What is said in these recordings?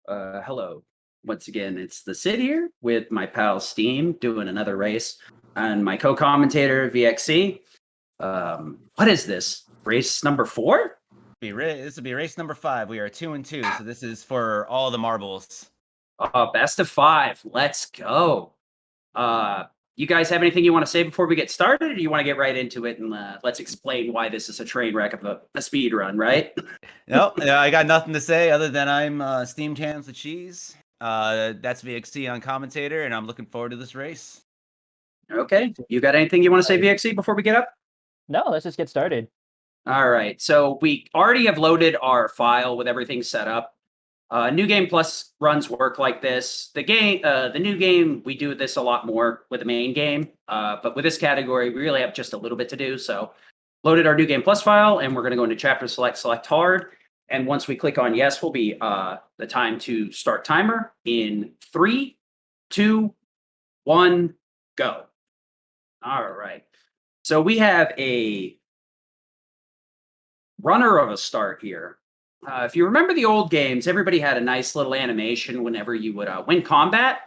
Hello. Once again, it's the Sid here with my pal Steam doing another race and my co-commentator VXC. What is this? Race number 4? This will be race number 5. We are 2-2, so this is for all the marbles. Best of 5. Let's go. You guys have anything you want to say before we get started, or do you want to get right into it and let's explain why this is a train wreck of a speed run, right? No, I got nothing to say other than I'm Steamed Hams the Cheese. That's VXC on commentator, and I'm looking forward to this race. Okay. You got anything you want to say, VXC, before we get up? No, let's just get started. All right. So we already have loaded our file with everything set up. New Game Plus runs work like this. The new game, we do this a lot more with the main game. But with this category, we really have just a little bit to do. So loaded our New Game Plus file, and we're going to go into chapter select hard. And once we click on yes, will be the time to start timer in 3, 2, 1, go. All right. So we have a runner of a start here. If you remember the old games, everybody had a nice little animation whenever you would win combat.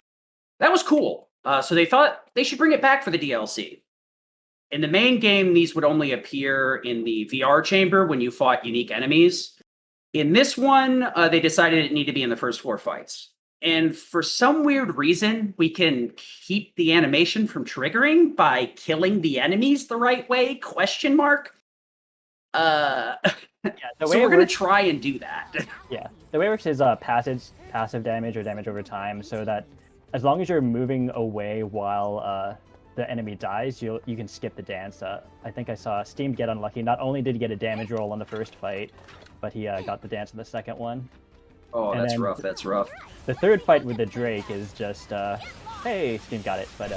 That was cool. So they thought they should bring it back for the DLC. In the main game, these would only appear in the VR chamber when you fought unique enemies. In this one, they decided it needed to be in the first 4 fights. And for some weird reason, we can keep the animation from triggering by killing the enemies the right way, question mark. Yeah, the So way we're it going to works, try and do that. yeah, the way it works is passive damage or damage over time, so that as long as you're moving away while the enemy dies, you can skip the dance. I think I saw Steam get unlucky. Not only did he get a damage roll on the first fight, but he got the dance in the second one. Oh, And that's then rough. That's rough. The third fight with the Drake is just, hey, Steam got it, but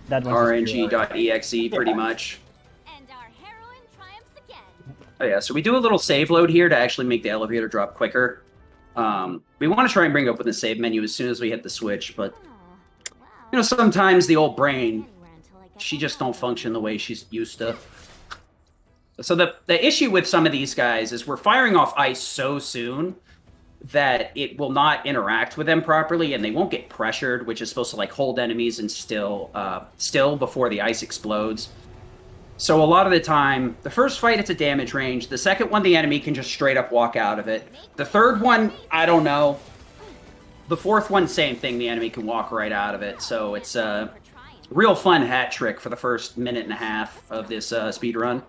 that one's just pure- RNG.exe pretty much. And our heroine triumphs again. Oh yeah, so we do a little save load here to actually make the elevator drop quicker. We want to try and bring open the save menu as soon as we hit the switch, but you know, sometimes the old brain, she just don't function the way she's used to. So the issue with some of these guys is we're firing off ice so soon that it will not interact with them properly, and they won't get pressured, which is supposed to like hold enemies and still before the ice explodes. So a lot of the time, the first fight, it's a damage range. The second one, the enemy can just straight up walk out of it. The third one, I don't know. The fourth one, same thing. The enemy can walk right out of it. So it's a real fun hat trick for the first minute and a half of this speed run.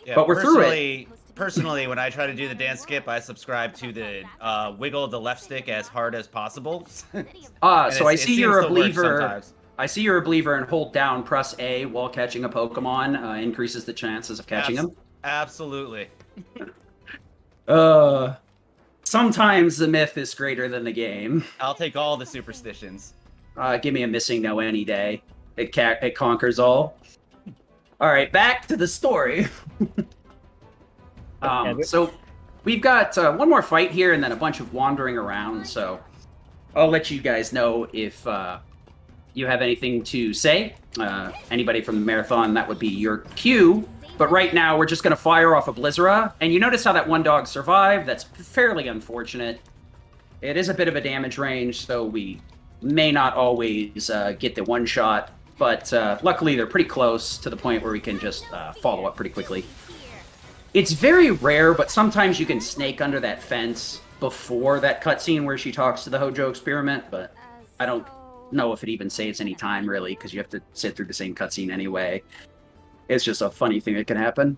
Yeah, but we're through it. Personally, when I try to do the dance skip, I subscribe to the wiggle the left stick as hard as possible. So I see you're a seems to work believer. sometimes. I see you're a believer and hold down, press A while catching a Pokemon increases the chances of catching them. Absolutely. Sometimes the myth is greater than the game. I'll take all the superstitions. Give me a missing no any day. It conquers all. All right, back to the story. So we've got one more fight here and then a bunch of wandering around. So I'll let you guys know if you have anything to say. Anybody from the marathon, that would be your cue. But right now, we're just going to fire off a Blizzara. And you notice how that one dog survived? That's fairly unfortunate. It is a bit of a damage range, so we may not always get the one shot. But luckily, they're pretty close to the point where we can just follow up pretty quickly. It's very rare, but sometimes you can snake under that fence before that cutscene where she talks to the Hojo experiment, but I don't know if it even saves any time, really, because you have to sit through the same cutscene anyway. It's just a funny thing that can happen.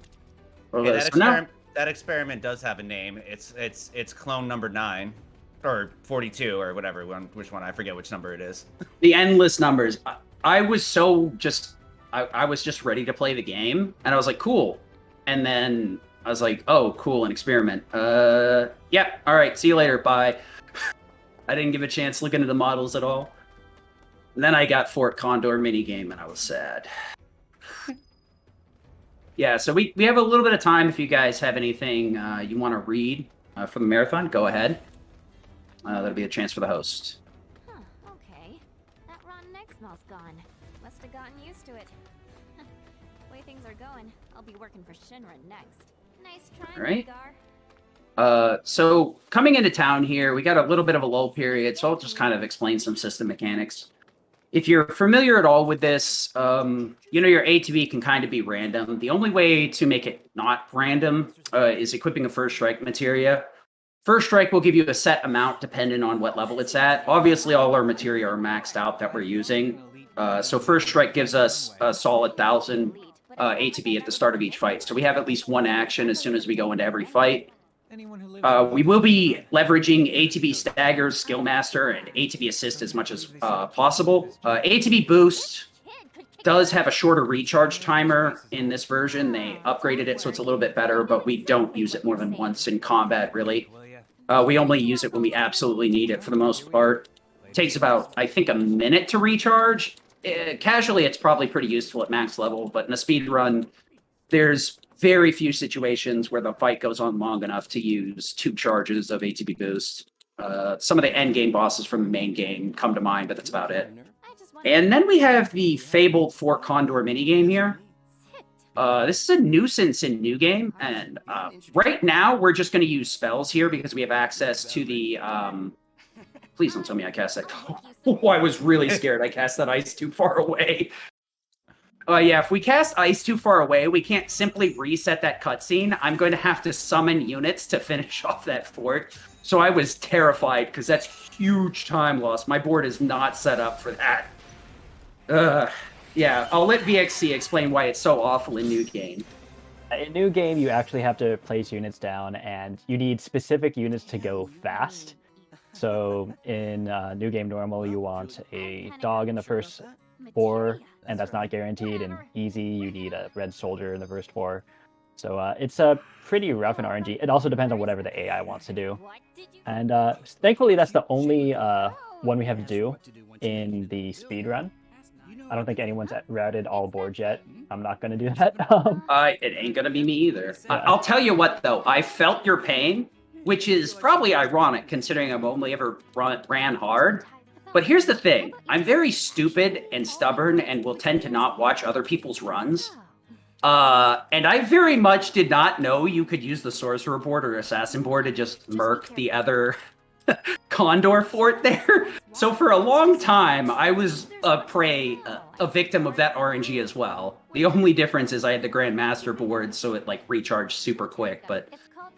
Hey, that experiment does have a name. It's clone number 9. Or 42, or whatever, which one, I forget which number it is. The endless numbers. I was so just... I was just ready to play the game, and I was like, cool. And then I was like, oh, cool, an experiment. Yeah, all right, see you later, bye. I didn't give a chance looking at the models at all. And then I got Fort Condor minigame, and I was sad. Yeah, so we have a little bit of time. If you guys have anything you want to read for the marathon, go ahead. That'll be a chance for the host. Huh, okay. That rotten egg smell's gone. Must have gotten used to it. Way things are going, I'll be working for Shinra next. Nice try, All right. So coming into town here, we got a little bit of a lull period, so I'll just kind of explain some system mechanics. If you're familiar at all with this, your ATB can kind of be random. The only way to make it not random is equipping a First Strike materia. First Strike will give you a set amount depending on what level it's at. Obviously, all our materia are maxed out that we're using. So First Strike gives us a solid 1,000 ATB at the start of each fight. So we have at least one action as soon as we go into every fight. We will be leveraging ATB Stagger, Skill Master, and ATB Assist as much as possible. ATB Boost does have a shorter recharge timer in this version. They upgraded it so it's a little bit better, but we don't use it more than once in combat, really. We only use it when we absolutely need it for the most part. It takes about, I think, a minute to recharge. Casually, it's probably pretty useful at max level, but in a speed run, there's very few situations where the fight goes on long enough to use 2 charges of ATB boost. Some of the end game bosses from the main game come to mind, but that's about it. And then we have the fabled Fort Condor minigame here. This is a nuisance in New Game, and right now we're just going to use spells here because we have access to the... Please don't tell me I cast that. Oh, I was really scared I cast that ice too far away. Yeah, if we cast ice too far away, we can't simply reset that cutscene. I'm going to have to summon units to finish off that fort. So I was terrified because that's huge time loss. My board is not set up for that. Yeah, I'll let VXC explain why it's so awful in New Game. In New Game, you actually have to place units down, and you need specific units to go fast. So in New Game Normal, you want a dog in the first 4, and that's not guaranteed. In Easy, you need a red soldier in the first 4. So it's pretty rough in RNG. It also depends on whatever the AI wants to do. And thankfully, that's the only one we have to do in the speedrun. I don't think anyone's routed all boards yet. I'm not going to do that. It ain't going to be me either. Yeah. I'll tell you what, though. I felt your pain, which is probably ironic considering I've only ever ran hard. But here's the thing. I'm very stupid and stubborn and will tend to not watch other people's runs. And I very much did not know you could use the Sorcerer board or Assassin board to just murk the other Condor fort there. So for a long time, I was a victim of that RNG as well. The only difference is I had the Grandmaster board, so it like recharged super quick, but...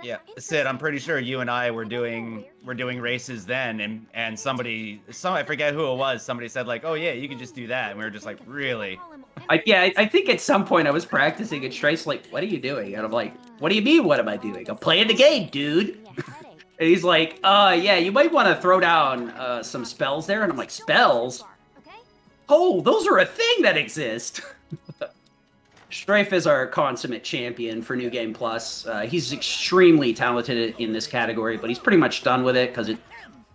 Yeah, Sid, I'm pretty sure you and I were doing races then, and I forget who it was, somebody said like, oh yeah, you can just do that, and we were just like, really? I think at some point I was practicing and Stripe's like, what are you doing? And I'm like, what do you mean, what am I doing? I'm playing the game, dude. And he's like, yeah, you might want to throw down some spells there. And I'm like, spells? Oh, those are a thing that exist. Strife is our consummate champion for New Game Plus. He's extremely talented in this category, but he's pretty much done with it because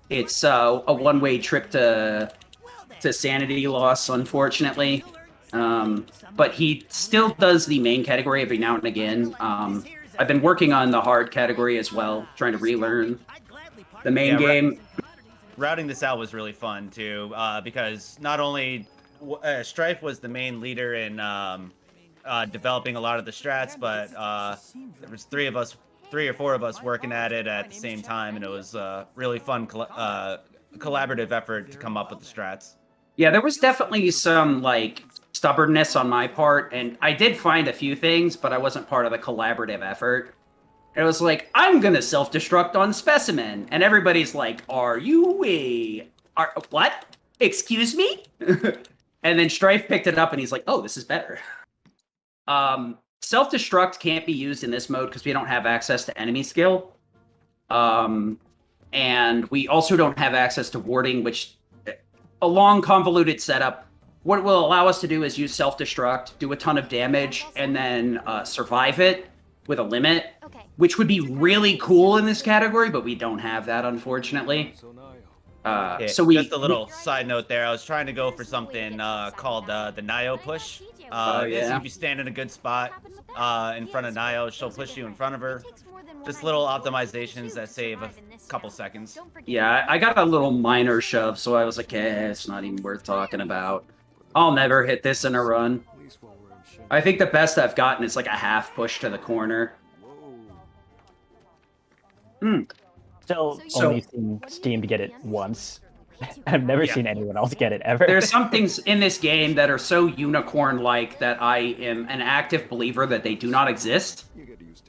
it's a one-way trip to sanity loss, unfortunately. But he still does the main category every now and again. I've been working on the hard category as well, trying to relearn the main game. Routing this out was really fun, too, because not only Strife was the main leader in developing a lot of the strats, but there was 3 or 4 of us working at it at the same time, and it was a really fun collaborative effort to come up with the strats. Yeah, there was definitely some, like, stubbornness on my part, and I did find a few things, but I wasn't part of the collaborative effort. It was like, I'm gonna self-destruct on Specimen, and everybody's like, what? Excuse me? And then Strife picked it up, and he's like, oh, this is better. Self-destruct can't be used in this mode because we don't have access to enemy skill. And we also don't have access to warding, which a long convoluted setup. What it will allow us to do is use self-destruct, do a ton of damage, and then survive it with a limit, which would be really cool in this category, but we don't have that, unfortunately. So just a little side note there. I was trying to go for something called the Nio push. If you stand in a good spot in front of Nio, she'll push you in front of her. Just little optimizations that save a couple seconds. Yeah, I got a little minor shove, so I was like, it's not even worth talking about. I'll never hit this in a run. I think the best I've gotten is like a half push to the corner. Still So- only seen Steam to get it once. I've never Yeah. seen anyone else get it ever. There's some things in this game that are so unicorn-like that I am an active believer that they do not exist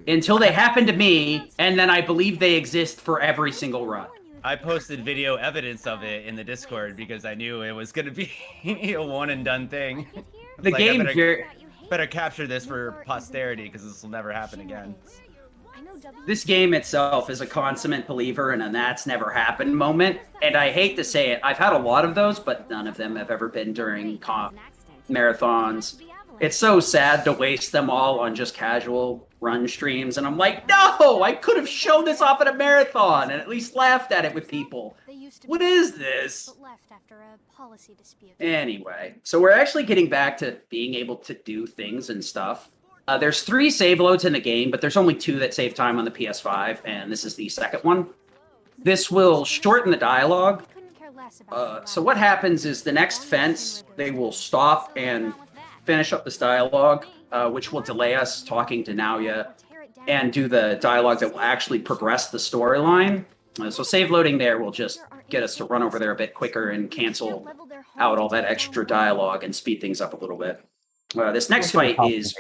until they happen to me, and then I believe they exist for every single run. I posted video evidence of it in the Discord because I knew it was gonna be a one and done thing. The Like, I game better- Better capture this for posterity because this will never happen again. This game itself is a consummate believer in a that's never happened moment, and I hate to say it, I've had a lot of those, but none of them have ever been during marathons. It's so sad to waste them all on just casual run streams, and I'm like, no, I could have shown this off at a marathon and at least laughed at it with people. What is this? Anyway, so we're actually getting back to being able to do things and stuff. There's 3 save loads in the game, but there's only 2 that save time on the PS5, and this is the second one. This will shorten the dialogue. So what happens is the next fence, they will stop and finish up this dialogue, which will delay us talking to Naoya and do the dialogue that will actually progress the storyline. So save loading there will just get us to run over there a bit quicker and cancel out all that extra dialogue and speed things up a little bit. This next fight is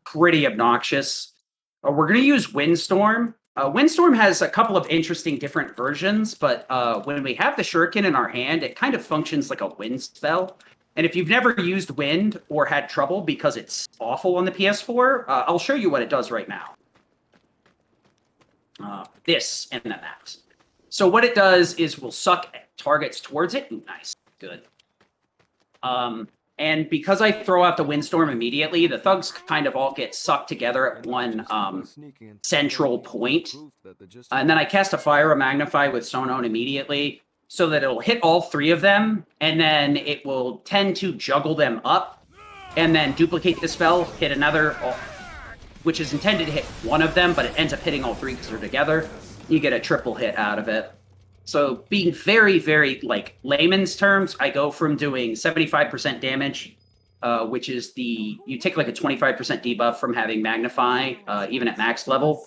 pretty obnoxious. We're going to use Windstorm. Windstorm has a couple of interesting different versions, but when we have the shuriken in our hand, it kind of functions like a wind spell. And if you've never used wind or had trouble because it's awful on the PS4, I'll show you what it does right now. This and then that. So what it does is we'll suck targets towards it. Ooh, nice. Good. And because I throw out the windstorm immediately, the thugs kind of all get sucked together at one central point. And then I cast a Fire of Magnify with Sonon immediately so that it'll hit all 3 of them, and then it will tend to juggle them up, and then duplicate the spell, hit another, which is intended to hit one of them, but it ends up hitting all 3 because they're together. You get a triple hit out of it. So being very, very, like, layman's terms, I go from doing 75% damage, which is you take like a 25% debuff from having Magnify, even at max level.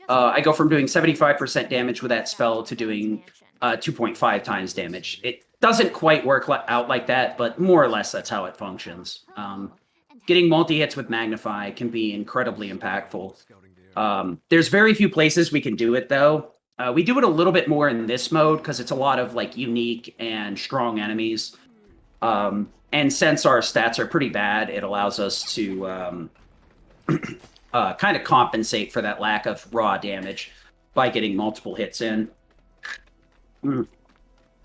I go from doing 75% damage with that spell to doing 2.5 times damage. It doesn't quite work out like that, but more or less that's how it functions. Getting multi-hits with Magnify can be incredibly impactful. There's very few places we can do it, though. We do it a little bit more in this mode because it's a lot of like unique and strong enemies. And since our stats are pretty bad, it allows us to kind of compensate for that lack of raw damage by getting multiple hits in.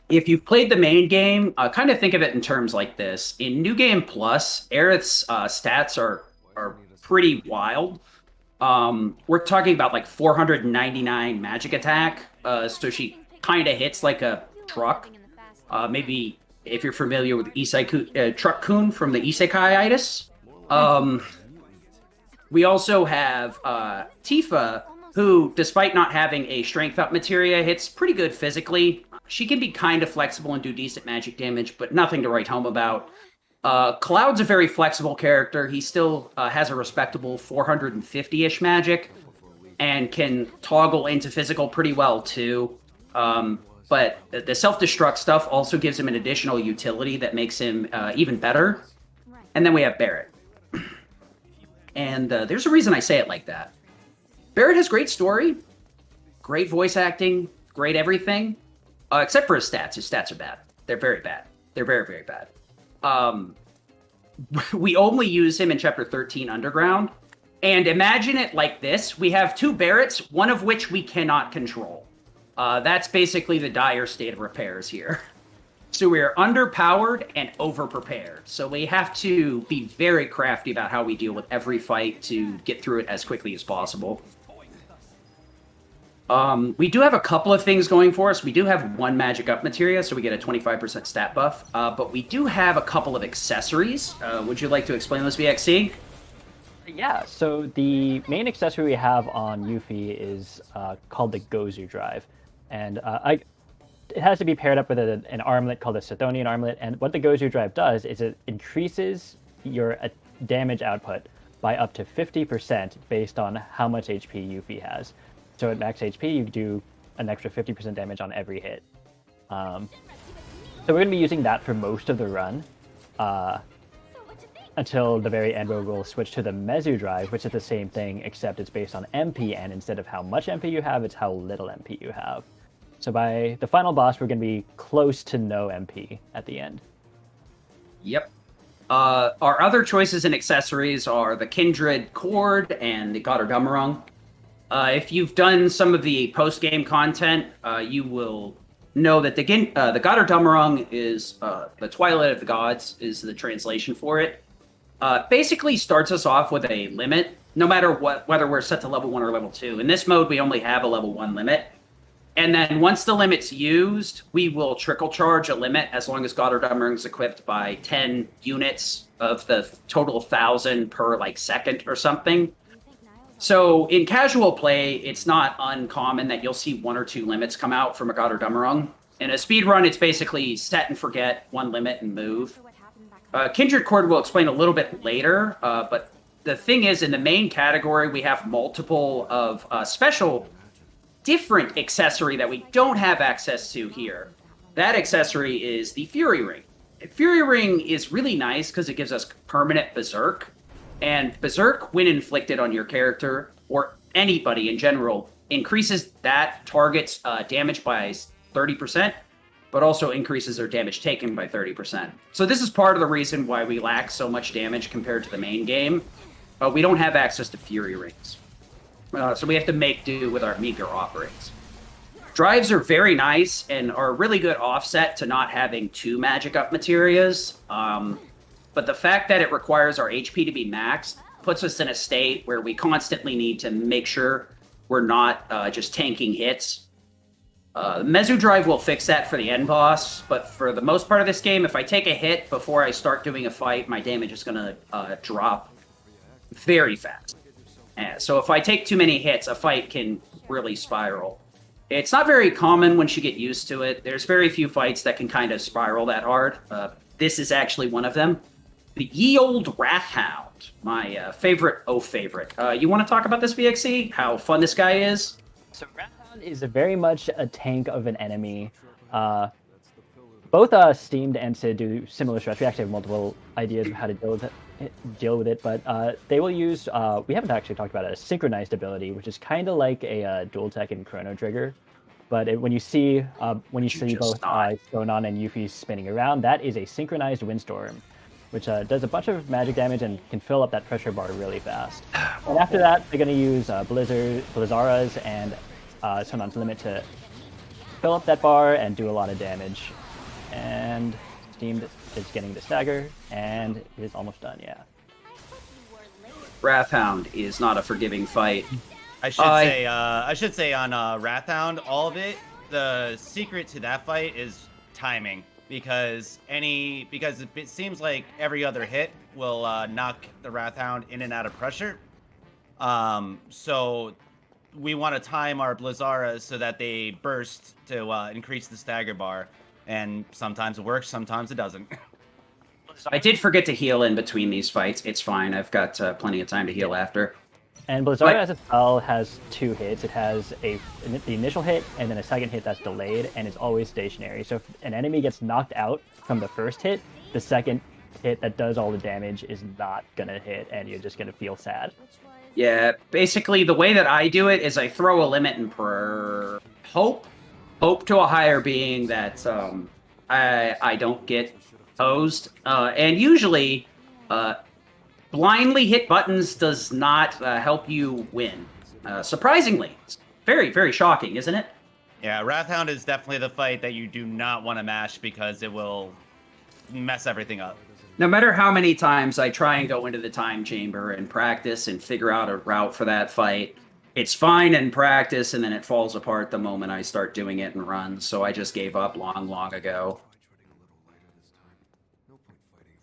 If you've played the main game, kind of think of it in terms like this. In New Game Plus, Aerith's stats are pretty wild. We're talking about like 499 magic attack, so she kind of hits like a truck. Maybe if you're familiar with Truck Kun from the Isekai-itis. We also have Tifa, who, despite not having a strength up materia, hits pretty good physically. She can be kind of flexible and do decent magic damage, but nothing to write home about. Cloud's a very flexible character. He still has a respectable 450-ish magic and can toggle into physical pretty well, too. But the self-destruct stuff also gives him an additional utility that makes him even better. And then we have Barret. And there's a reason I say it like that. Barret has great story, great voice acting, great everything, except for his stats. His stats are bad. They're very bad. They're very, very bad. We only use him in Chapter 13 Underground. And imagine it like this. We have 2 Barretts, one of which we cannot control. That's basically the dire state of repairs here. So we're underpowered and overprepared. So we have to be very crafty about how we deal with every fight to get through it as quickly as possible. We do have a couple of things going for us. We do have 1 magic up materia, so we get a 25% stat buff. But we do have a couple of accessories. Would you like to explain those, VXC? Yeah, so the main accessory we have on Yuffie is called the Gozu Drive. And it has to be paired up with an armlet called a Sithonian armlet. And what the Gozu Drive does is it increases your damage output by up to 50% based on how much HP Yuffie has. So at max HP, you do an extra 50% damage on every hit. So we're going to be using that for most of the run, until the very end where we'll switch to the Mezu drive, which is the same thing, except it's based on MP, and instead of how much MP you have, it's how little MP you have. So by the final boss, we're going to be close to no MP at the end. Yep. Our other choices and accessories are the Kindred Cord and the Götterdämmerung. If you've done some of the post-game content, you will know that the Götterdämmerung is the Twilight of the Gods is the translation for it. Basically starts us off with a limit, no matter whether we're set to level 1 or level 2. In this mode, we only have a level 1 limit. And then once the limit's used, we will trickle charge a limit as long as Götterdämmerung is equipped by 10 units of the total 1,000 per second or something. So in casual play, it's not uncommon that you'll see 1 or 2 limits come out from a Götterdämmerung. In a speedrun, it's basically set and forget, 1 limit and move. Kindred Cord we'll explain a little bit later, but the thing is, in the main category, we have multiple of special different accessory that we don't have access to here. That accessory is the Fury Ring. Fury Ring is really nice because it gives us permanent Berserk. And Berserk, when inflicted on your character, or anybody in general, increases that target's damage by 30%, but also increases their damage taken by 30%. So this is part of the reason why we lack so much damage compared to the main game. We don't have access to Fury Rings. So we have to make do with our meager offerings. Drives are very nice and are a really good offset to not having 2 magic up materias. But the fact that it requires our HP to be maxed puts us in a state where we constantly need to make sure we're not just tanking hits. Mezu Drive will fix that for the end boss, but for the most part of this game, if I take a hit before I start doing a fight, my damage is going to drop very fast. So if I take too many hits, a fight can really spiral. It's not very common once you get used to it. There's very few fights that can kind of spiral that hard. This is actually one of them. The Ye Olde Wrathhound, my favorite. You want to talk about this, VXC? How fun this guy is? So Wrathhound is very much a tank of an enemy. Both Steamed and Sid do similar strats. We actually have multiple ideas of how to deal with it, but they will use, we haven't actually talked about it, a synchronized ability, which is kind of like a dual tech in Chrono Trigger. But when you see both Sonon and Yuffie spinning around, that is a synchronized windstorm, which does a bunch of magic damage and can fill up that pressure bar really fast. And after that, they're going to use Blizzaras and Sonon's Limit to fill up that bar and do a lot of damage. And Steamed is getting the stagger, and it is almost done, yeah. Wrathhound is not a forgiving fight. I should say on Wrathhound, all of it, the secret to that fight is timing. Because it seems like every other hit will knock the Wrathhound in and out of pressure. So we want to time our Blizzaras so that they burst to increase the stagger bar. And sometimes it works, sometimes it doesn't. I did forget to heal in between these fights. It's fine. I've got plenty of time to heal after. And Blizzara as a spell has 2 hits. It has the initial hit and then a second hit that's delayed, and it's always stationary. So if an enemy gets knocked out from the first hit, the second hit that does all the damage is not going to hit, and you're just going to feel sad. Yeah, basically the way that I do it is I throw a limit and hope to a higher being that I don't get posed. And usually... blindly hit buttons does not help you win. Surprisingly. It's very, very shocking, isn't it? Yeah, Wrathhound is definitely the fight that you do not want to mash because it will mess everything up. No matter how many times I try and go into the time chamber and practice and figure out a route for that fight, it's fine in practice and then it falls apart the moment I start doing it and run. So I just gave up long, long ago.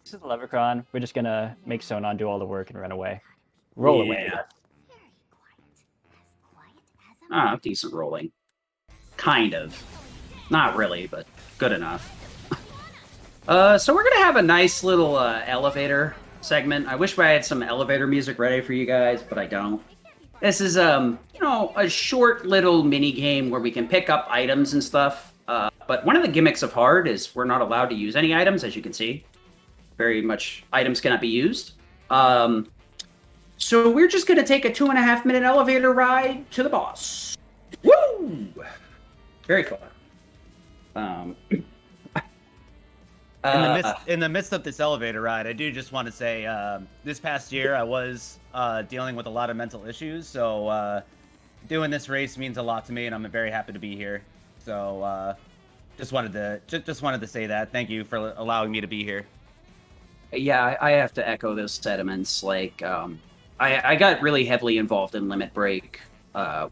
This is Levercron. We're just gonna make Sonon do all the work and run away. Roll away. Decent rolling. Kind of. Not really, but good enough. So we're gonna have a nice little elevator segment. I wish I had some elevator music ready for you guys, but I don't. This is you know, a short little mini game where we can pick up items and stuff. But one of the gimmicks of hard is we're not allowed to use any items, as you can see. Very much items cannot be used. So we're just gonna take a 2.5-minute elevator ride to the boss. Woo! Very fun. In the midst of this elevator ride, I do just want to say this past year I was dealing with a lot of mental issues, so doing this race means a lot to me, and I'm very happy to be here. So just wanted to say that. Thank you for allowing me to be here. Yeah, I have to echo those sentiments. Like, I got really heavily involved in Limit Break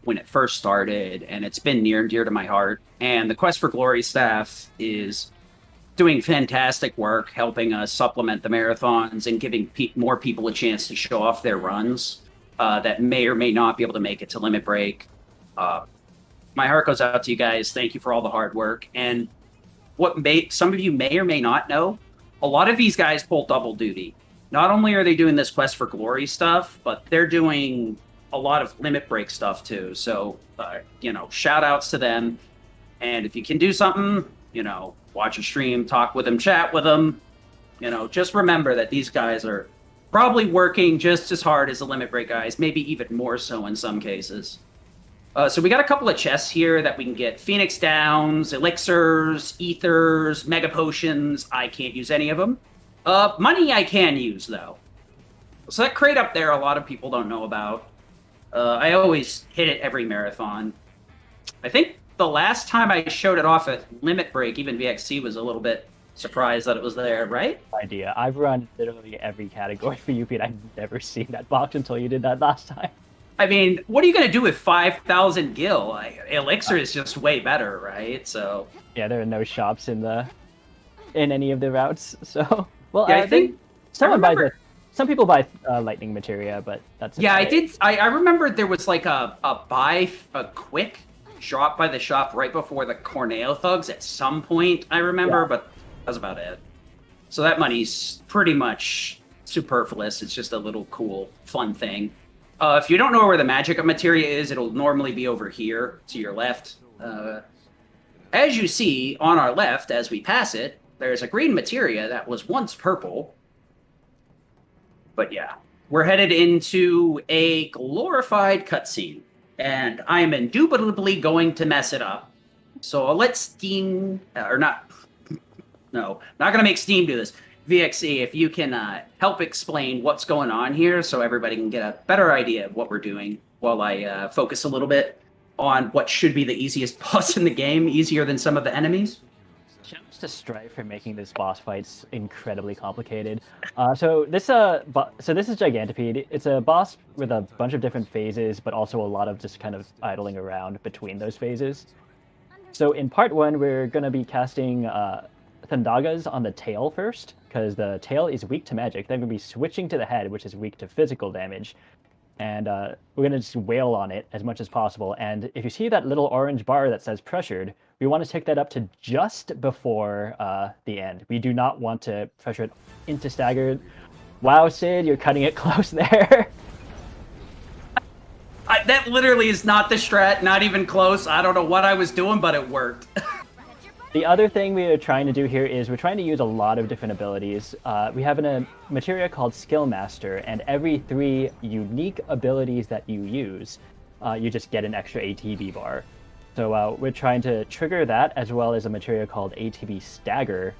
when it first started, and it's been near and dear to my heart. And the Quest for Glory staff is doing fantastic work, helping us supplement the marathons and giving more people a chance to show off their runs that may or may not be able to make it to Limit Break. My heart goes out to you guys. Thank you for all the hard work. And some of you may or may not know, a lot of these guys pull double duty. Not only are they doing this Quest for Glory stuff, but they're doing a lot of Limit Break stuff too. So, you know, shout outs to them. And if you can do something, you know, watch a stream, talk with them, chat with them, you know, just remember that these guys are probably working just as hard as the Limit Break guys, maybe even more so in some cases. So we got a couple of chests here that we can get Phoenix Downs, Elixirs, Ethers, Mega Potions. I can't use any of them. Money I can use, though. So that crate up there, a lot of people don't know about. I always hit it every marathon. I think the last time I showed it off at Limit Break, even VXC was a little bit surprised that it was there, right? Idea. I've run literally every category for UP, and I've never seen that box until you did that last time. I mean, what are you going to do with 5,000 gil? Elixir is just way better, right? So yeah, there are no shops in any of the routes. So well, yeah, I think some people buy lightning materia, but that's yeah. I did. I remember there was like a quick drop by the shop right before the Corneo thugs at some point. I remember, yeah. But that's about it. So that money's pretty much superfluous. It's just a little cool, fun thing. If you don't know where the magic of materia is, it'll normally be over here to your left. As you see on our left, as we pass it, there's a green materia that was once purple. But yeah, we're headed into a glorified cutscene, and I am indubitably going to mess it up. So I'll let Steam, or not, no, not going to make Steam do this. VXE, if you can help explain what's going on here so everybody can get a better idea of what we're doing while I focus a little bit on what should be the easiest boss in the game, easier than some of the enemies. Shouts to Strife for making this boss fights incredibly complicated. So this is Gigantipede. It's a boss with a bunch of different phases, but also a lot of just kind of idling around between those phases. So in part 1, we're going to be casting Thundagas on the tail first, because the tail is weak to magic. Then we're going to be switching to the head, which is weak to physical damage. And we're going to just wail on it as much as possible. And if you see that little orange bar that says pressured, we want to take that up to just before the end. We do not want to pressure it into staggered. Wow, Sid, you're cutting it close there. That literally is not the strat, not even close. I don't know what I was doing, but it worked. The other thing we are trying to do here is we're trying to use a lot of different abilities. We have a materia called Skill Master, and every 3 unique abilities that you use, you just get an extra ATB bar. So we're trying to trigger that, as well as a materia called ATB Stagger,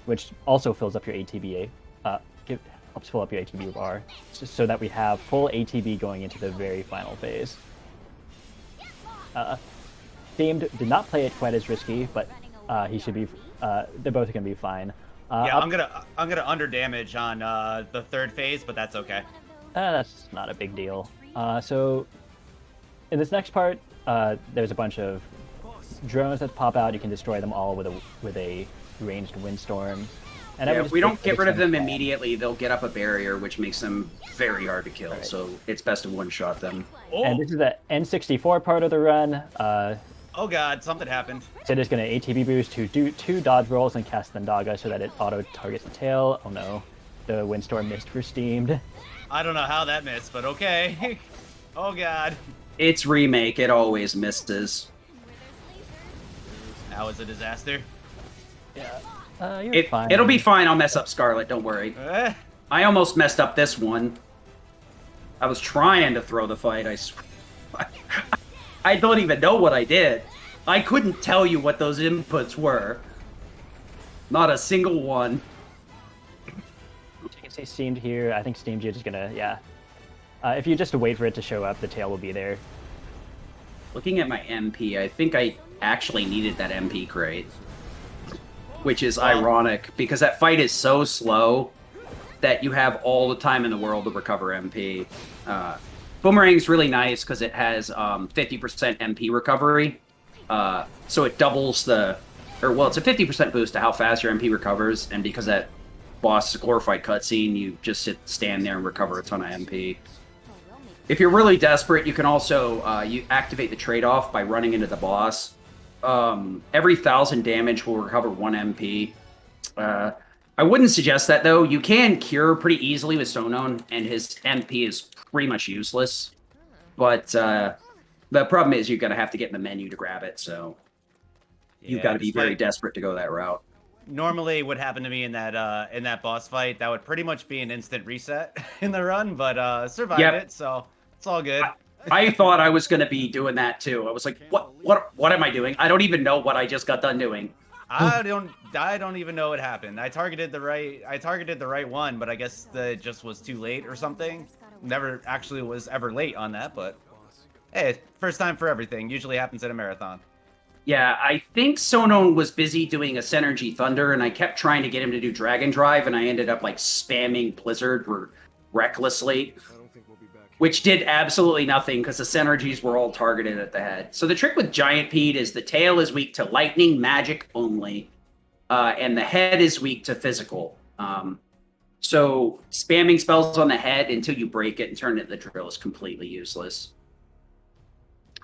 which also fills up your ATB, helps fill up your ATB bar, so that we have full ATB going into the very final phase. Themed did not play it quite as risky, but he should be. They're both gonna be fine. Yeah, I'm gonna under damage on the 3rd phase, but that's okay. That's not a big deal. So in this next part, there's a bunch of drones that pop out. You can destroy them all with a ranged windstorm. And yeah, if we don't get rid of them immediately, they'll get up a barrier, which makes them very hard to kill. Right. So it's best to one-shot them. Oh. And this is the N64 part of the run. Oh god, something happened. Sid is going to ATB boost to do 2 dodge rolls and cast Thundaga so that it auto-targets the tail. Oh no, the windstorm missed for Steamed. I don't know how that missed, but okay. Oh god. It's Remake. It always misses. That was a disaster. Yeah. You're fine. It'll be fine. I'll mess up Scarlet. Don't worry. Eh. I almost messed up this one. I was trying to throw the fight. I swear. I don't even know what I did. I couldn't tell you what those inputs were. Not a single one. You can see Steamed here. I think Steamed is gonna, yeah. If you just wait for it to show up, the tail will be there. Looking at my MP, I think I actually needed that MP crate. Which is ironic, because that fight is so slow that you have all the time in the world to recover MP. Boomerang's really nice because it has 50% MP recovery. So it doubles the... Or, well, it's a 50% boost to how fast your MP recovers, and because that boss is a glorified cutscene, you just stand there and recover a ton of MP. If you're really desperate, you can also you activate the trade-off by running into the boss. Every 1,000 damage will recover 1 MP. I wouldn't suggest that, though. You can cure pretty easily with Sonon, and his MP is pretty much useless. But the problem is you're going to have to get in the menu to grab it, so you've got to be very desperate to go that route. Normally, what happened to me in that boss fight, that would pretty much be an instant reset in the run, but survived it, so it's all good. I thought I was going to be doing that too. I was like, what am I doing? I don't even know what I just got done doing. I don't even know what happened. I targeted the right one, but I guess it just was too late or something. Never actually was ever late on that, but hey, first time for everything. Usually happens at a marathon. Yeah, I think Sonon was busy doing a Synergy Thunder, and I kept trying to get him to do Dragon Drive, and I ended up like spamming Blizzard recklessly, which did absolutely nothing because the synergies were all targeted at the head. So the trick with Giant Pede is the tail is weak to lightning, magic only, and the head is weak to physical. So spamming spells on the head until you break it and turn it into the drill is completely useless.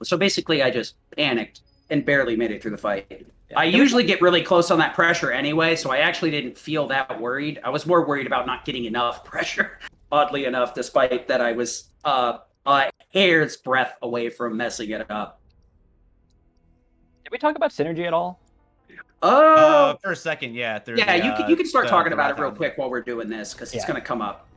So basically, I just panicked and barely made it through the fight. Yeah. I usually get really close on that pressure anyway, so I actually didn't feel that worried. I was more worried about not getting enough pressure, oddly enough, despite that I was a hair's breadth away from messing it up. Did we talk about Synergy at all? For a second, yeah. You can start talking about it real quick while we're doing this, because it's going to come up.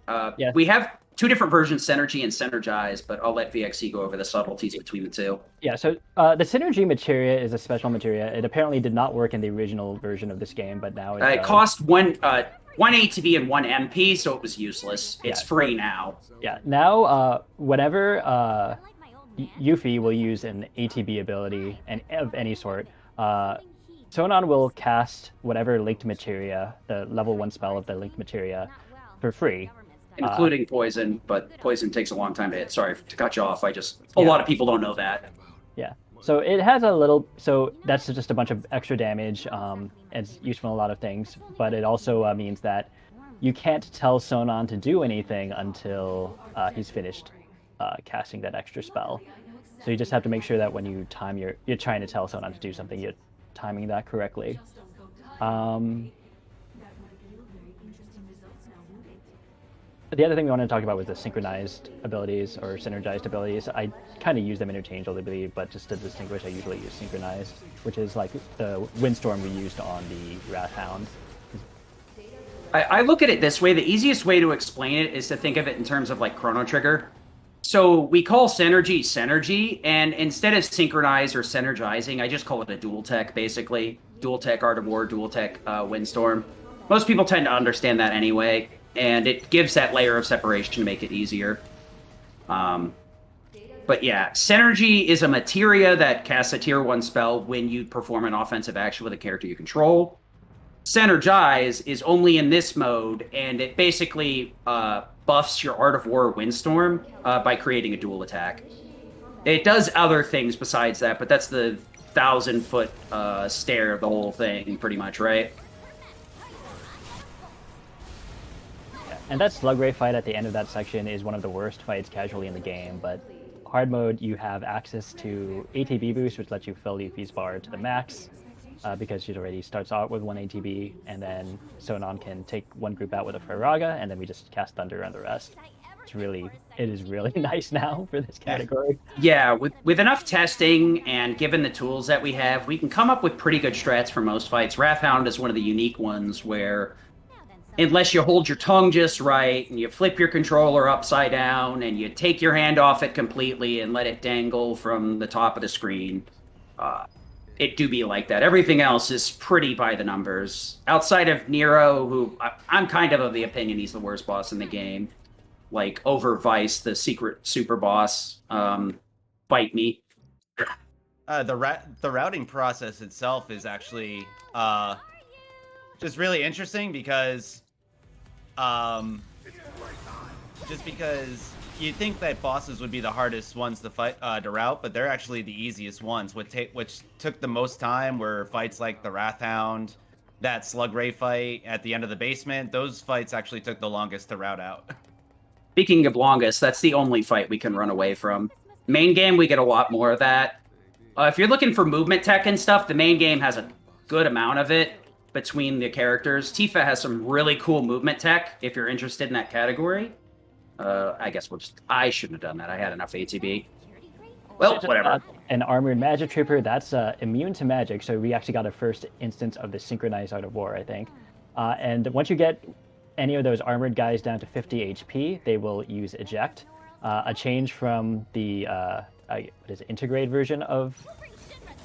We have two different versions, Synergy and Synergize, but I'll let VXC go over the subtleties between the two. Yeah, so the Synergy materia is a special materia. It apparently did not work in the original version of this game, but now it cost one ATB and 1 MP, so it was useless. It's free now. Yeah, now whenever Yuffie will use an ATB ability of any sort, Sonon will cast whatever linked materia, the level 1 spell of the linked materia, for free. Including poison, but poison takes a long time to hit. Sorry to cut you off. A lot of people don't know that. Yeah. So it has a little, so that's just a bunch of extra damage. It's useful in a lot of things, but it also means that you can't tell Sonon to do anything until he's finished casting that extra spell. So you just have to make sure that when you time you're trying to tell Sonon to do something, you're timing that correctly. The other thing we wanted to talk about was the synchronized abilities or synergized abilities. I kind of use them interchangeably, but just to distinguish, I usually use synchronized, which is like the Windstorm we used on the Wrathhound. I look at it this way. The easiest way to explain it is to think of it in terms of like Chrono Trigger. So we call Synergy, and instead of synchronized or synergizing, I just call it a dual tech, basically. Dual tech Art of War, dual tech Windstorm. Most people tend to understand that anyway. And it gives that layer of separation to make it easier. But yeah, Synergy is a materia that casts a tier 1 spell when you perform an offensive action with a character you control. Synergize is only in this mode, and it basically buffs your Art of War Windstorm by creating a dual attack. It does other things besides that, but that's the 1,000-foot stare of the whole thing, pretty much, right? And that Slug Ray fight at the end of that section is one of the worst fights casually in the game, but hard mode, you have access to ATB boost, which lets you fill Yuffie's bar to the max, because she already starts out with 1 ATB, and then Sonon can take one group out with a Firaga, and then we just cast Thunder on the rest. it is really nice now for this category. Yeah, with enough testing and given the tools that we have, we can come up with pretty good strats for most fights. Wrathhound is one of the unique ones where, unless you hold your tongue just right and you flip your controller upside down and you take your hand off it completely and let it dangle from the top of the screen, it do be like that. Everything else is pretty by the numbers. Outside of Nero, who I'm kind of the opinion he's the worst boss in the game. Like, over Vice, the secret super boss. Bite me. The routing process itself is actually just really interesting because just because you'd think that bosses would be the hardest ones to fight to route, but they're actually the easiest ones. Which took the most time were fights like the Wrathhound, that Slug Ray fight at the end of the basement. Those fights actually took the longest to route out. Speaking of longest, that's the only fight we can run away from. Main game, we get a lot more of that. If you're looking for movement tech and stuff, the main game has a good amount of it between the characters. Tifa has some really cool movement tech, if you're interested in that category. I guess I shouldn't have done that. I had enough ATB. Well, whatever. An armored magic trooper, that's immune to magic, so we actually got a first instance of the synchronized art of war, I think. And once you get any of those armored guys down to 50 HP, they will use eject. A change from the integrate version of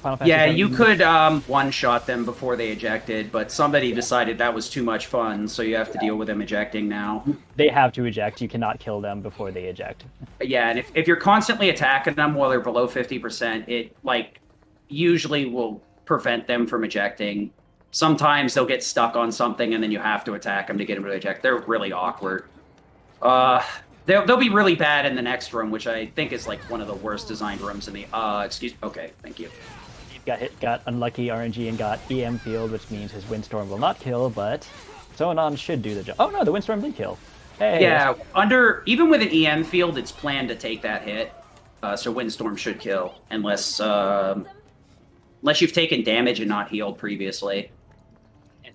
Final Fantasy. Yeah, you could one-shot them before they ejected, but somebody decided that was too much fun, so you have to deal with them ejecting now. They have to eject. You cannot kill them before they eject. Yeah, and if you're constantly attacking them while they're below 50%, it usually will prevent them from ejecting. Sometimes they'll get stuck on something, and then you have to attack them to get them to eject. They're really awkward. They'll be really bad in the next room, which I think is one of the worst designed rooms in the. Okay, thank you. Got unlucky RNG and got EM field, which means his windstorm will not kill, but Sonon should do the job. Oh no, the windstorm did kill. Hey. Yeah, even with an EM field, it's planned to take that hit, so windstorm should kill, unless you've taken damage and not healed previously.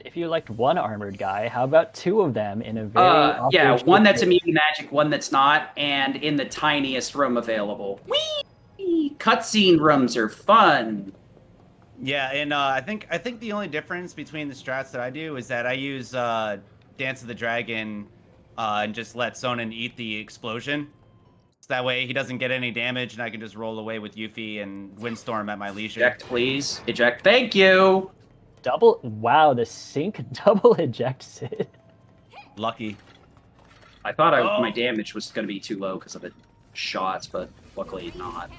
If you liked one armored guy, how about two of them in a very one that's immune to magic, one that's not, and in the tiniest room available. Whee! Cutscene rooms are fun. Yeah, and I think the only difference between the strats that I do is that I use Dance of the Dragon and just let Sonnen eat the explosion. So that way he doesn't get any damage, and I can just roll away with Yuffie and Windstorm at my leisure. Eject, please. Eject. Thank you. Wow, the sync double eject Sid. Lucky. I thought my damage was going to be too low because of the shots, but luckily not.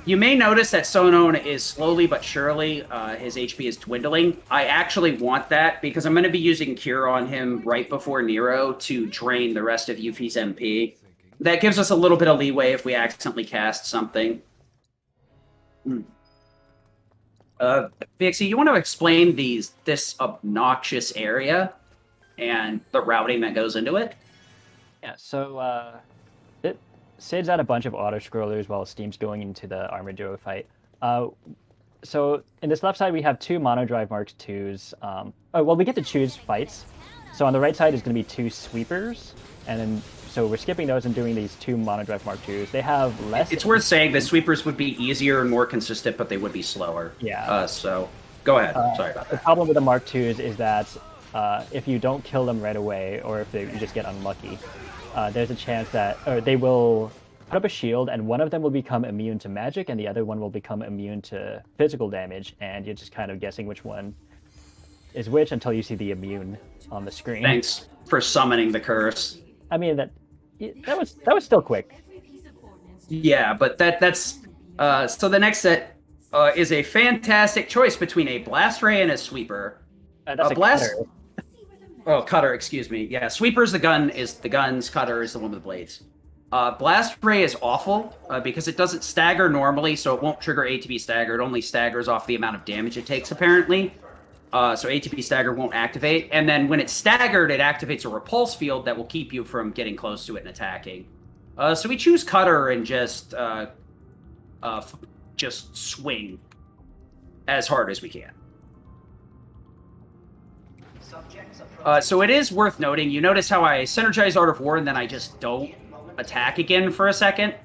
You may notice that Sonon is slowly but surely, his HP is dwindling. I actually want that because I'm going to be using Cure on him right before Nero to drain the rest of Yuffie's MP. That gives us a little bit of leeway if we accidentally cast something. Vixie, you want to explain this obnoxious area and the routing that goes into it? Yeah, so Sid's at a bunch of auto-scrollers while Steam's going into the Armored Duo fight. So in this left side, we have two Monodrive Mark IIs. We get to choose fights. So on the right side is going to be two sweepers, and then so we're skipping those and doing these two Monodrive Mark IIs. They have less... It's worth saying the sweepers would be easier and more consistent, but they would be slower. Yeah. So go ahead. Sorry about that. The problem with the Mark IIs is that if you don't kill them right away, or if you just get unlucky, there's a chance that they will put up a shield, and one of them will become immune to magic, and the other one will become immune to physical damage, and you're just kind of guessing which one is which until you see the immune on the screen. Thanks for summoning the curse. I mean, that was still quick. Yeah, but that's so the next set is a fantastic choice between a blast ray and a sweeper. That's a blast. Cutter. Oh, cutter, excuse me. Yeah, sweeper's the guns, cutter is the one with the blades. Blast ray is awful because it doesn't stagger normally, so it won't trigger ATB stagger. It only staggers off the amount of damage it takes, apparently. So ATB stagger won't activate. And then when it's staggered, it activates a repulse field that will keep you from getting close to it and attacking. So we choose cutter and just swing as hard as we can. So it is worth noting, you notice how I synergize Art of War and then I just don't attack again for a second?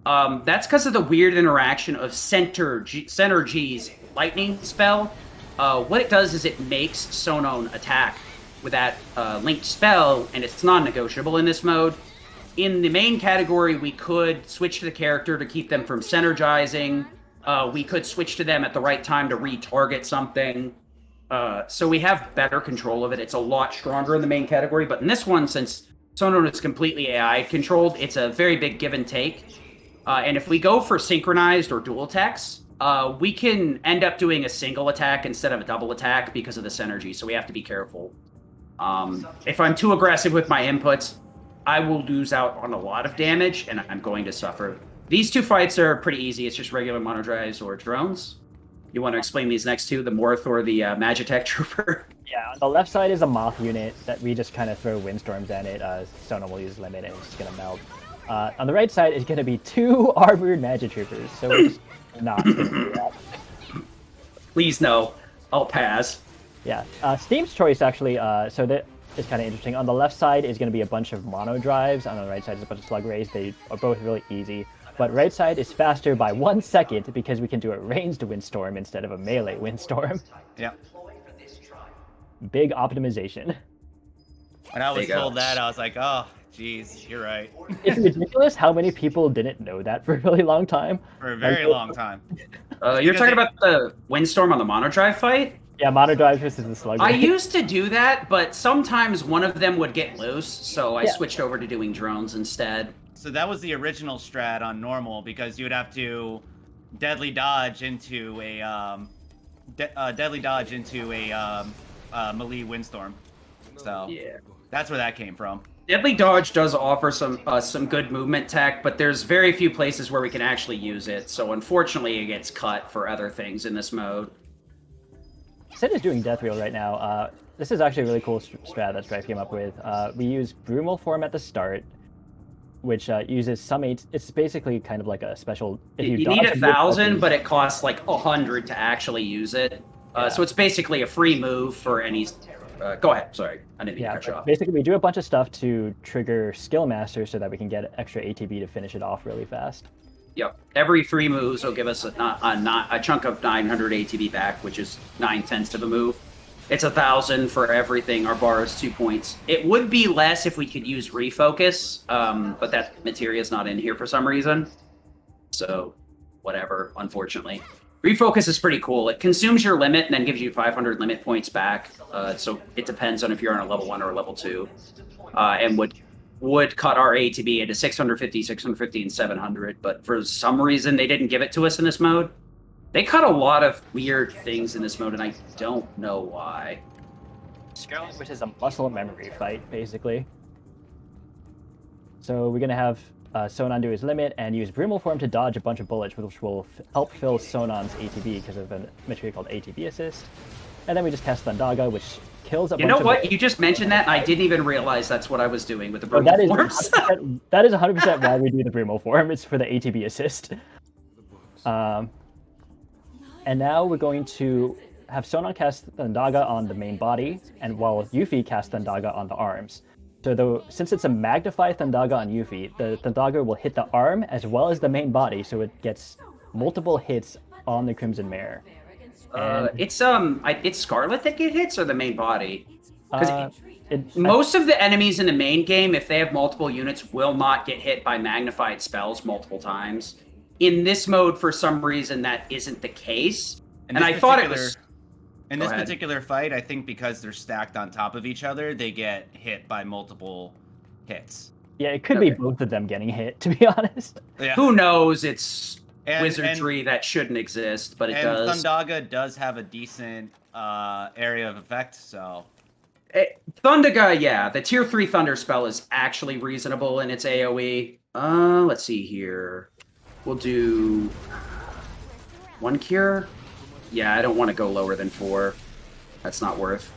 That's because of the weird interaction of Center G's lightning spell. What it does is it makes Sonon attack with that linked spell, and it's non-negotiable in this mode. In the main category, we could switch to the character to keep them from synergizing. We could switch to them at the right time to retarget something. So we have better control of it. It's a lot stronger in the main category, but in this one, since Sonon is completely AI controlled, it's a very big give and take. And if we go for synchronized or dual attacks, we can end up doing a single attack instead of a double attack because of the synergy, so we have to be careful. If I'm too aggressive with my inputs, I will lose out on a lot of damage, and I'm going to suffer. These two fights are pretty easy. It's just regular monodrives or drones. You want to explain these next two, the Morth or the Magitech Trooper? Yeah, on the left side is a Moth unit that we just kind of throw windstorms at it. Sona will use limit and it's just going to melt. On the right side is going to be 2 armored Magic Troopers, so we're just not going to do that. Please no. I'll pass. Yeah, Steam's choice actually, so that is kind of interesting. On the left side is going to be a bunch of mono drives. On the right side is a bunch of slug rays. They are both really easy. But right side is faster by 1 second because we can do a ranged windstorm instead of a melee windstorm. Yeah. Big optimization. When I was told that, I was like, oh, geez, you're right. It's ridiculous how many people didn't know that for a really long time. For a very long time. You're talking about the windstorm on the monodrive fight? Yeah, mono drives versus the slug I ray. used to do that, but sometimes one of them would get loose, so I switched over to doing drones instead. So that was the original strat on normal because you would have to deadly dodge into a melee windstorm. So Yeah. that's where that came from. Deadly Dodge does offer some good movement tech, but there's very few places where we can actually use it, so unfortunately it gets cut for other things in this mode. Sid is doing Death Reel right now. This is actually a really cool strat that Strife came up with. We use Brumal Form at the start, which uses some it's basically kind of like a special. If You dodge need a 1,000, but it costs like 100 to actually use it. So it's basically a free move for any. Go ahead. Sorry, I didn't mean to cut you off. Basically, we do a bunch of stuff to trigger Skill Master so that we can get extra ATB to finish it off really fast. Yep. Every 3 moves will give us a chunk of 900 ATB back, which is 9/10 of a move. It's 1,000 for everything. Our bar is 2 points. It would be less if we could use Refocus, but that materia is not in here for some reason. So, whatever, unfortunately. Refocus is pretty cool. It consumes your limit and then gives you 500 limit points back. So it depends on if you're on a level 1 or a level 2. And would cut our ATB into 650, 650, and 700. But for some reason, they didn't give it to us in this mode. They cut a lot of weird things in this mode, and I don't know why. Which is a muscle memory fight, basically. So we're going to have Sonon do his limit and use Brumal Form to dodge a bunch of bullets, which will help fill Sonon's ATB because of a material called ATB Assist. And then we just cast Thundaga, which kills a bunch of... You know what? bullets. You just mentioned that, and I didn't even realize that's what I was doing with the Brumal Forms. That is 100% why we do the Brumal Form. It's for the ATB Assist. And now we're going to have Sonon cast Thundaga on the main body, and while Yuffie casts Thundaga on the arms. So since it's a magnified Thundaga on Yuffie, the Thundaga will hit the arm as well as the main body, so it gets multiple hits on the Crimson Mare. It's Scarlet that get hits or the main body? Most of the enemies in the main game, if they have multiple units, will not get hit by magnified spells multiple times. In this mode, for some reason, that isn't the case. And I thought it was... In this particular fight, I think because they're stacked on top of each other, they get hit by multiple hits. Yeah, it could be both of them getting hit, to be honest. Yeah. Who knows? It's wizardry that shouldn't exist, but it does. And Thundaga does have a decent area of effect, so... Thundaga, yeah. The tier 3 Thunder spell is actually reasonable in its AoE. Let's see here. We'll do 1 cure. Yeah, I don't want to go lower than 4. That's not worth.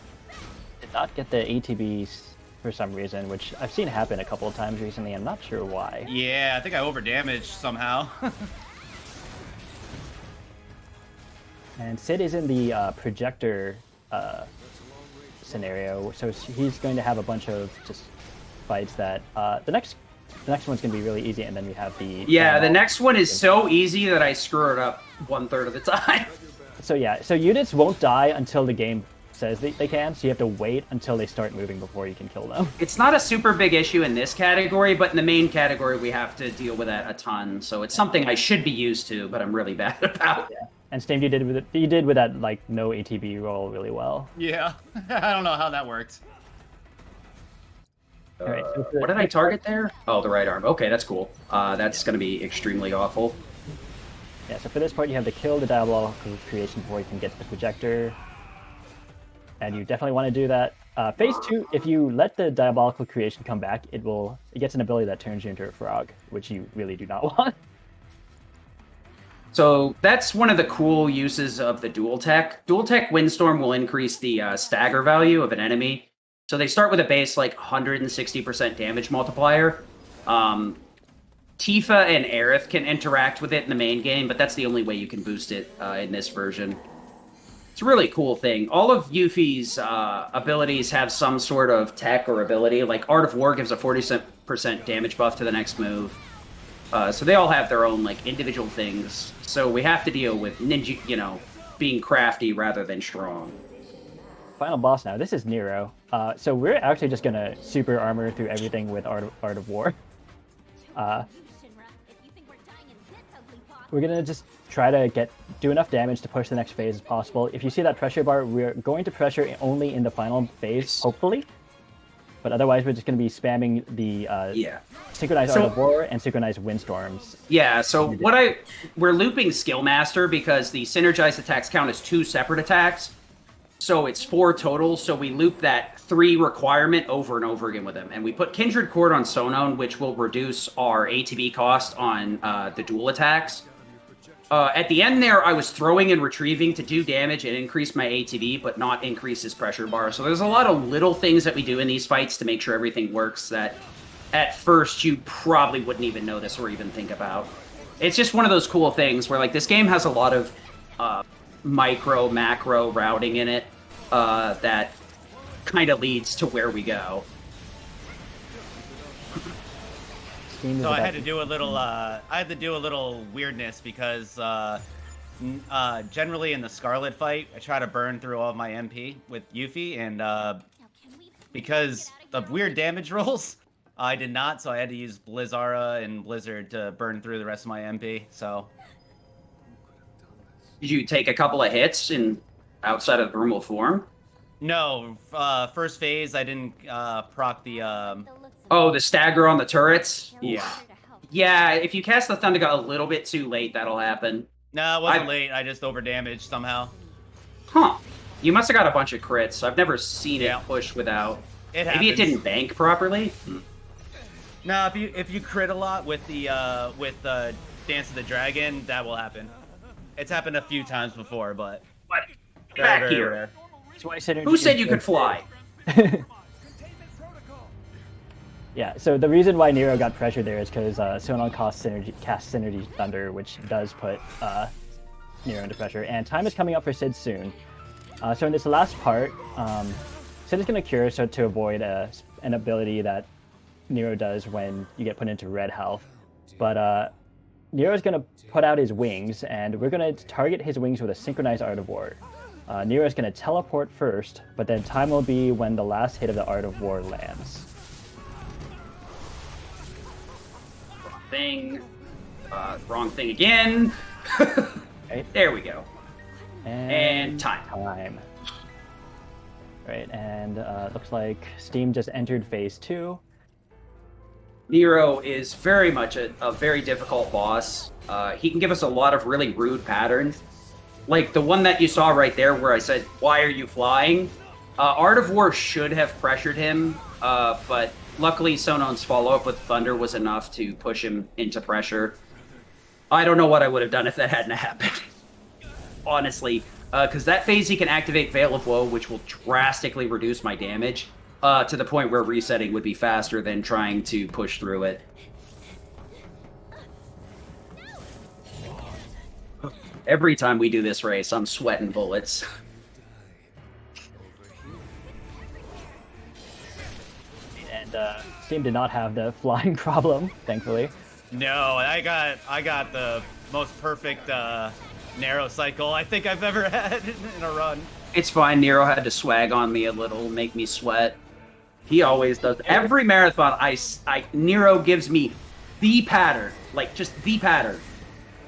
Did not get the ATBs for some reason, which I've seen happen a couple of times recently. I'm not sure why. Yeah, I think I overdamaged somehow. And Sid is in the projector scenario. So he's going to have a bunch of just fights that the next one's going to be really easy, and then we have the Yeah, the next one is so easy that I screw it up 1/3 of the time. So yeah, so units won't die until the game says they can, so you have to wait until they start moving before you can kill them. It's not a super big issue in this category, but in the main category, we have to deal with that a ton. So it's something I should be used to, but I'm really bad about. Yeah. And Stam, you did with that like no ATB roll really well. Yeah, I don't know how that worked. All right, so What did I target there? Oh, the right arm. Okay, that's cool. That's going to be extremely awful. Yeah, so for this part, you have to kill the diabolical creation before you can get to the projector. And you definitely want to do that. Phase 2, if you let the diabolical creation come back, it gets an ability that turns you into a frog, which you really do not want. So that's one of the cool uses of the dual tech. Dual tech Windstorm will increase the stagger value of an enemy. So they start with a base like 160% damage multiplier. Tifa and Aerith can interact with it in the main game, but that's the only way you can boost it in this version. It's a really cool thing. All of Yuffie's abilities have some sort of tech or ability. Like Art of War gives a 40% damage buff to the next move. So they all have their own like individual things. So we have to deal with ninja, being crafty rather than strong. Final boss now. This is Nero. So we're actually just gonna super armor through everything with Art of War. We're gonna just try to do enough damage to push the next phase as possible. If you see that pressure bar, we're going to pressure only in the final phase, hopefully. But otherwise, we're just going to be spamming the synchronized Art of War and synchronized Windstorms. Yeah, so we're looping Skill Master because the synergized attacks count as 2 separate attacks. So it's 4 total, so we loop that 3 requirement over and over again with them. And we put Kindred Cord on Sonon, which will reduce our ATB cost on the dual attacks. At the end there, I was throwing and retrieving to do damage and increase my ATB, but not increase his pressure bar. So there's a lot of little things that we do in these fights to make sure everything works that at first you probably wouldn't even notice or even think about. It's just one of those cool things where like this game has a lot of micro, macro routing in it that kind of leads to where we go. So I had to do a little weirdness because generally in the Scarlet fight, I try to burn through all of my MP with Yuffie, and because of weird damage rolls, I did not. So I had to use Blizzara and Blizzard to burn through the rest of my MP. So Did you take a couple of hits outside of normal form? No, first phase I didn't proc the. Oh, the stagger on the turrets? Yeah. Yeah, if you cast the Thunder God a little bit too late, that'll happen. No, it wasn't late. I just overdamaged somehow. Huh. You must have got a bunch of crits. I've never seen it push without... Maybe it didn't bank properly? No, if you crit a lot with the Dance of the Dragon, that will happen. It's happened a few times before, but... Back here. Rare. Who said you could fly? Yeah, so the reason why Nero got pressured there is because Sonon casts Synergy Thunder, which does put Nero into pressure. And time is coming up for Sid soon. So in this last part, Sid is going to cure so to avoid an ability that Nero does when you get put into red health. But Nero is going to put out his wings, and we're going to target his wings with a synchronized Art of War. Nero is going to teleport first, but then time will be when the last hit of the Art of War lands. Wrong thing again. Right. There we go. And time. Right, and looks like Steam just entered phase 2. Nero is very much a very difficult boss. He can give us a lot of really rude patterns. Like the one that you saw right there where I said, "Why are you flying?" Art of War should have pressured him, but luckily Sonon's follow-up with Thunder was enough to push him into pressure. I don't know what I would have done if that hadn't happened. Honestly. Because that phase he can activate Veil of Woe, which will drastically reduce my damage, to the point where resetting would be faster than trying to push through it. Every time we do this race, I'm sweating bullets. Steam did not have the flying problem, thankfully. No, I got the most perfect narrow cycle I think I've ever had in a run. It's fine. Nero had to swag on me a little, make me sweat. He always does. Every marathon, Nero gives me the pattern, like just the pattern,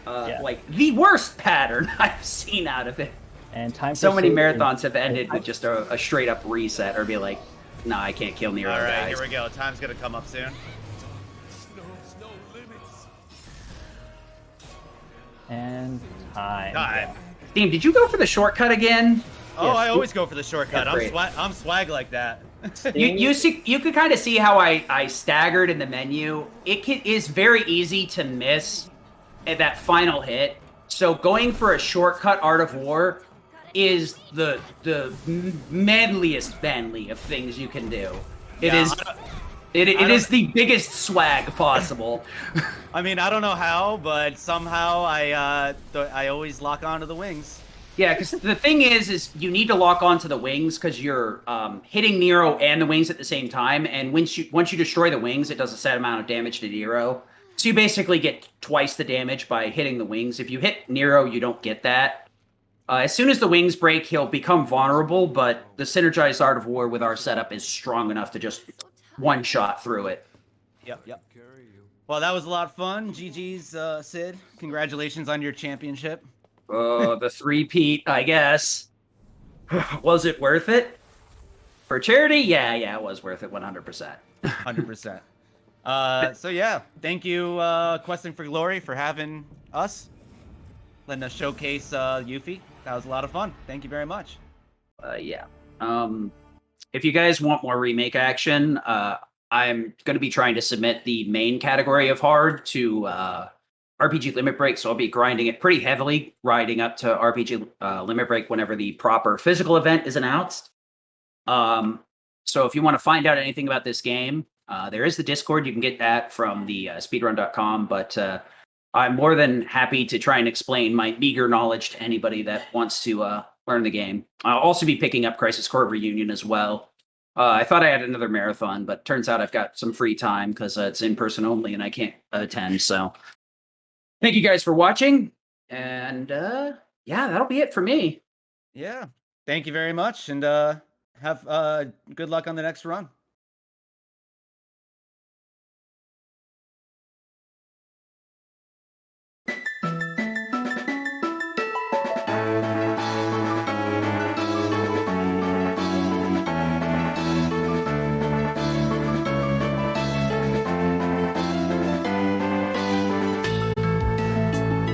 like the worst pattern I've seen out of it. And time. So many marathons have ended with just a straight up reset, or be like, "Nah, I can't kill Nero." All right, guys. here we go. Time's gonna come up soon. And time. Time. Steam, did you go for the shortcut again? Oh, Yes. I always go for the shortcut. Yeah, great. I'm swag like that. You could kind of see how I staggered in the menu. It is very easy to miss at that final hit. So going for a shortcut Art of War is the manliest manly of things you can do. It Yeah, is. It is the biggest swag possible. I mean, I don't know how, but somehow I always lock onto the wings. Yeah, because the thing is you need to lock onto the wings because you're hitting Nero and the wings at the same time, and once you destroy the wings, it does a set amount of damage to Nero. So you basically get twice the damage by hitting the wings. If you hit Nero, you don't get that. As soon as the wings break, he'll become vulnerable, but the synergized Art of War with our setup is strong enough to just one-shot through it. Yep. Well, that was a lot of fun. GG's, Sid. Congratulations on your championship. The three-peat, I guess. Was it worth it? For charity? Yeah, it was worth it 100%. 100%. So yeah, thank you, Questing for Glory, for having us. Letting us showcase Yuffie. That was a lot of fun. Thank you very much. Yeah. If you guys want more remake action, I'm going to be trying to submit the main category of hard to RPG Limit Break, so I'll be grinding it pretty heavily, riding up to RPG Limit Break whenever the proper physical event is announced. So if you want to find out anything about this game, there is the Discord. You can get that from the speedrun.com, but I'm more than happy to try and explain my meager knowledge to anybody that wants to learn the game. I'll also be picking up Crisis Core Reunion as well. I thought I had another marathon, but turns out I've got some free time because it's in person only and I can't attend. So thank you guys for watching. And yeah, that'll be it for me. Yeah. Thank you very much. And have good luck on the next run.